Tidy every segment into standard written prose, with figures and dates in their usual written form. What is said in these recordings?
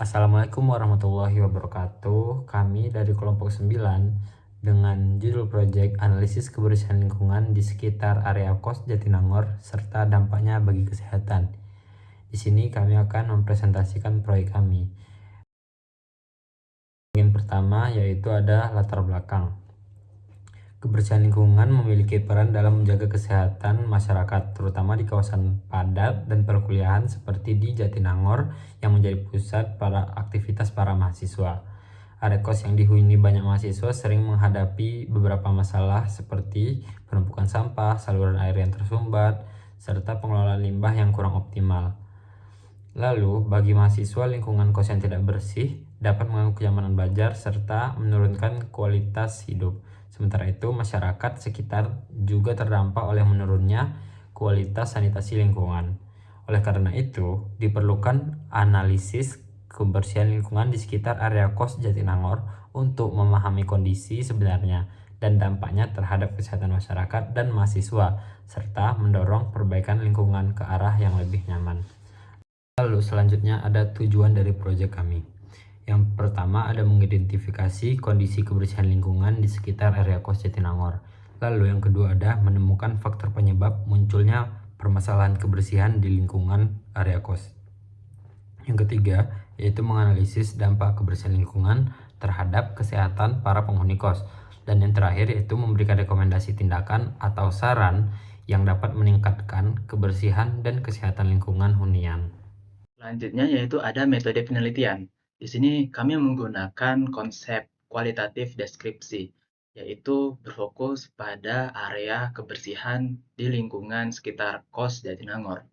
Assalamualaikum warahmatullahi wabarakatuh. Kami dari kelompok 9 dengan judul proyek analisis kebersihan lingkungan di sekitar area KOS Jatinangor serta dampaknya bagi kesehatan. Di sini kami akan mempresentasikan proyek kami. Bagian pertama yaitu ada latar belakang. Kebersihan lingkungan memiliki peran dalam menjaga kesehatan masyarakat, terutama di kawasan padat dan perkuliahan seperti di Jatinangor yang menjadi pusat para aktivitas para mahasiswa. Area kos yang dihuni banyak mahasiswa sering menghadapi beberapa masalah seperti penumpukan sampah, saluran air yang tersumbat, serta pengelolaan limbah yang kurang optimal. Lalu, bagi mahasiswa, lingkungan kos yang tidak bersih dapat mengganggu kenyamanan belajar serta menurunkan kualitas hidup. Sementara itu, masyarakat sekitar juga terdampak oleh menurunnya kualitas sanitasi lingkungan. Oleh karena itu, diperlukan analisis kebersihan lingkungan di sekitar area kos Jatinangor untuk memahami kondisi sebenarnya dan dampaknya terhadap kesehatan masyarakat dan mahasiswa, serta mendorong perbaikan lingkungan ke arah yang lebih nyaman. Lalu selanjutnya ada tujuan dari proyek kami. Yang pertama ada mengidentifikasi kondisi kebersihan lingkungan di sekitar area KOS Jatinangor. Lalu yang kedua ada menemukan faktor penyebab munculnya permasalahan kebersihan di lingkungan area KOS. Yang ketiga yaitu menganalisis dampak kebersihan lingkungan terhadap kesehatan para penghuni KOS. Dan yang terakhir yaitu memberikan rekomendasi tindakan atau saran yang dapat meningkatkan kebersihan dan kesehatan lingkungan hunian. Selanjutnya yaitu ada metode penelitian. Di sini kami menggunakan konsep kualitatif deskripsi, yaitu berfokus pada area kebersihan di lingkungan sekitar KOS Jatinangor.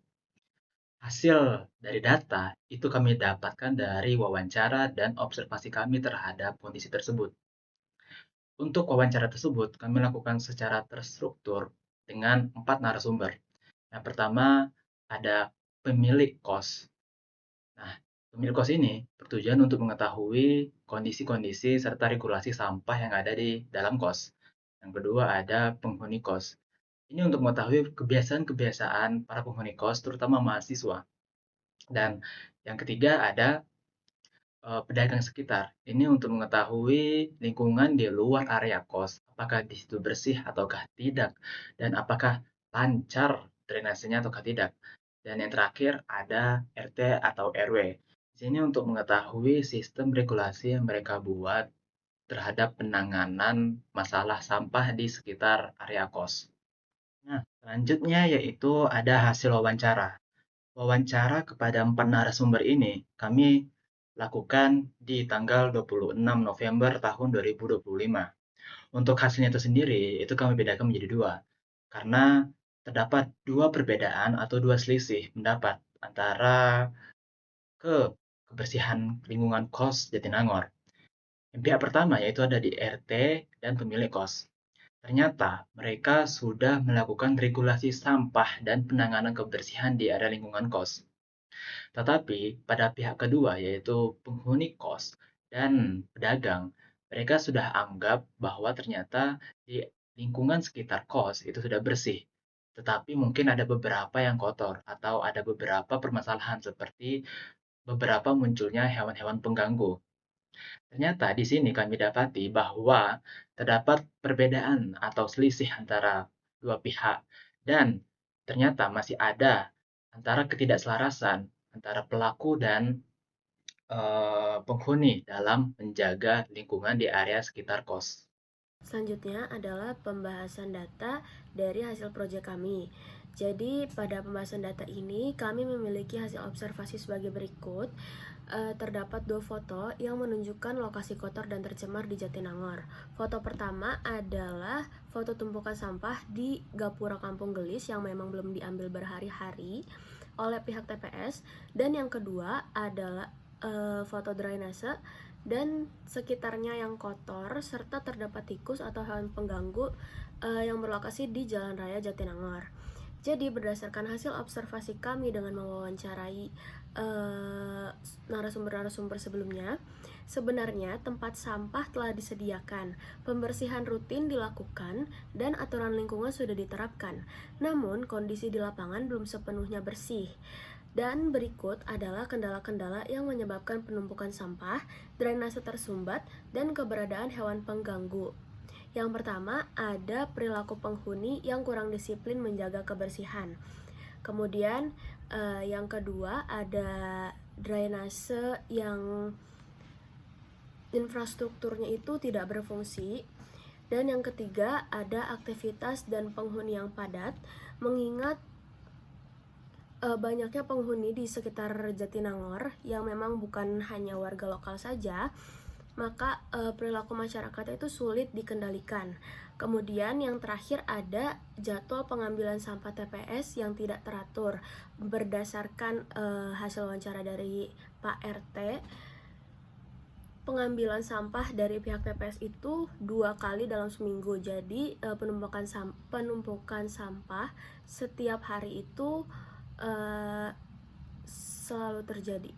Hasil dari data itu kami dapatkan dari wawancara dan observasi kami terhadap kondisi tersebut. Untuk wawancara tersebut, kami lakukan secara terstruktur dengan 4 narasumber. Yang pertama ada pemilik KOS. Nah, pemilik kos ini bertujuan untuk mengetahui kondisi-kondisi serta regulasi sampah yang ada di dalam kos. Yang kedua ada penghuni kos. Ini untuk mengetahui kebiasaan-kebiasaan para penghuni kos, terutama mahasiswa. Dan yang ketiga ada pedagang sekitar. Ini untuk mengetahui lingkungan di luar area kos, apakah di situ bersih ataukah tidak, dan apakah lancar drainasenya ataukah tidak. Dan yang terakhir ada RT atau RW. Di sini untuk mengetahui sistem regulasi yang mereka buat terhadap penanganan masalah sampah di sekitar area kos. Nah, selanjutnya yaitu ada hasil wawancara. Wawancara kepada 4 narasumber ini kami lakukan di tanggal 26 November tahun 2025. Untuk hasilnya itu sendiri, itu kami bedakan menjadi dua. Karena terdapat dua perbedaan atau dua selisih pendapat antara kebersihan lingkungan kos Jatinangor. Yang pihak pertama yaitu ada di RT dan pemilik kos. Ternyata mereka sudah melakukan regulasi sampah dan penanganan kebersihan di area lingkungan kos. Tetapi pada pihak kedua yaitu penghuni kos dan pedagang, mereka sudah anggap bahwa ternyata di lingkungan sekitar kos itu sudah bersih. Tetapi mungkin ada beberapa yang kotor atau ada beberapa permasalahan seperti beberapa munculnya hewan-hewan pengganggu. Ternyata di sini kami dapati bahwa terdapat perbedaan atau selisih antara dua pihak dan ternyata masih ada antara ketidakselarasan antara pelaku dan penghuni dalam menjaga lingkungan di area sekitar kos. Selanjutnya adalah pembahasan data dari hasil proyek kami. Jadi pada pembahasan data ini kami memiliki hasil observasi sebagai berikut. Terdapat dua foto yang menunjukkan lokasi kotor dan tercemar di Jatinangor. Foto pertama adalah foto tumpukan sampah di Gapura Kampung Gelis yang memang belum diambil berhari-hari oleh pihak TPS, dan yang kedua adalah foto drainase dan sekitarnya yang kotor serta terdapat tikus atau hewan pengganggu yang berlokasi di Jalan Raya Jatinangor. Jadi berdasarkan hasil observasi kami dengan mewawancarai narasumber-narasumber sebelumnya, sebenarnya tempat sampah telah disediakan, pembersihan rutin dilakukan, dan aturan lingkungan sudah diterapkan. Namun kondisi di lapangan belum sepenuhnya bersih. Dan berikut adalah kendala-kendala yang menyebabkan penumpukan sampah, drainase tersumbat, dan keberadaan hewan pengganggu. Yang pertama, ada perilaku penghuni yang kurang disiplin menjaga kebersihan. Kemudian yang kedua, ada drainase yang infrastrukturnya itu tidak berfungsi. Dan yang ketiga, ada aktivitas dan penghuni yang padat, mengingat banyaknya penghuni di sekitar Jatinangor yang memang bukan hanya warga lokal saja, maka perilaku masyarakat itu sulit dikendalikan. Kemudian yang terakhir ada jadwal pengambilan sampah TPS yang tidak teratur. Berdasarkan hasil wawancara dari Pak RT, pengambilan sampah dari pihak TPS itu 2 kali dalam seminggu. Jadi penumpukan sampah setiap hari itu selalu terjadi.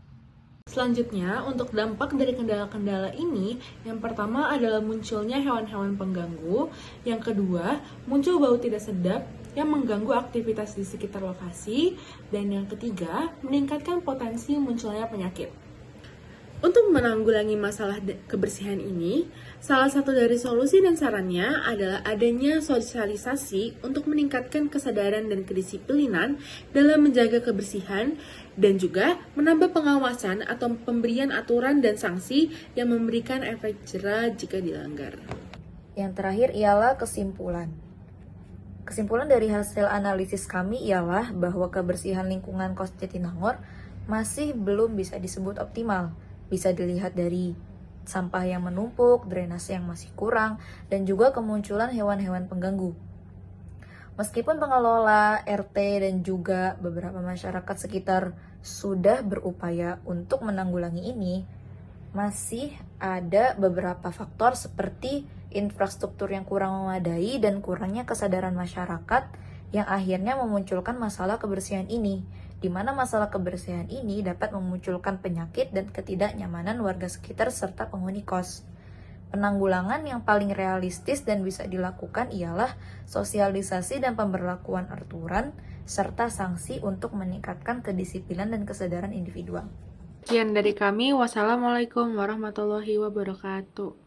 Selanjutnya, untuk dampak dari kendala-kendala ini, yang pertama adalah munculnya hewan-hewan pengganggu, yang kedua, muncul bau tidak sedap yang mengganggu aktivitas di sekitar lokasi, dan yang ketiga, meningkatkan potensi munculnya penyakit. Untuk menanggulangi masalah kebersihan ini, salah satu dari solusi dan sarannya adalah adanya sosialisasi untuk meningkatkan kesadaran dan kedisiplinan dalam menjaga kebersihan dan juga menambah pengawasan atau pemberian aturan dan sanksi yang memberikan efek jera jika dilanggar. Yang terakhir ialah kesimpulan. Kesimpulan dari hasil analisis kami ialah bahwa kebersihan lingkungan Kos Jatinangor masih belum bisa disebut optimal. Bisa dilihat dari sampah yang menumpuk, drainase yang masih kurang, dan juga kemunculan hewan-hewan pengganggu. Meskipun pengelola RT dan juga beberapa masyarakat sekitar sudah berupaya untuk menanggulangi ini, masih ada beberapa faktor seperti infrastruktur yang kurang memadai dan kurangnya kesadaran masyarakat yang akhirnya memunculkan masalah kebersihan ini, di mana masalah kebersihan ini dapat memunculkan penyakit dan ketidaknyamanan warga sekitar serta penghuni kos. Penanggulangan yang paling realistis dan bisa dilakukan ialah sosialisasi dan pemberlakuan aturan serta sanksi untuk meningkatkan kedisiplinan dan kesadaran individual. Sekian dari kami. Wassalamualaikum warahmatullahi wabarakatuh.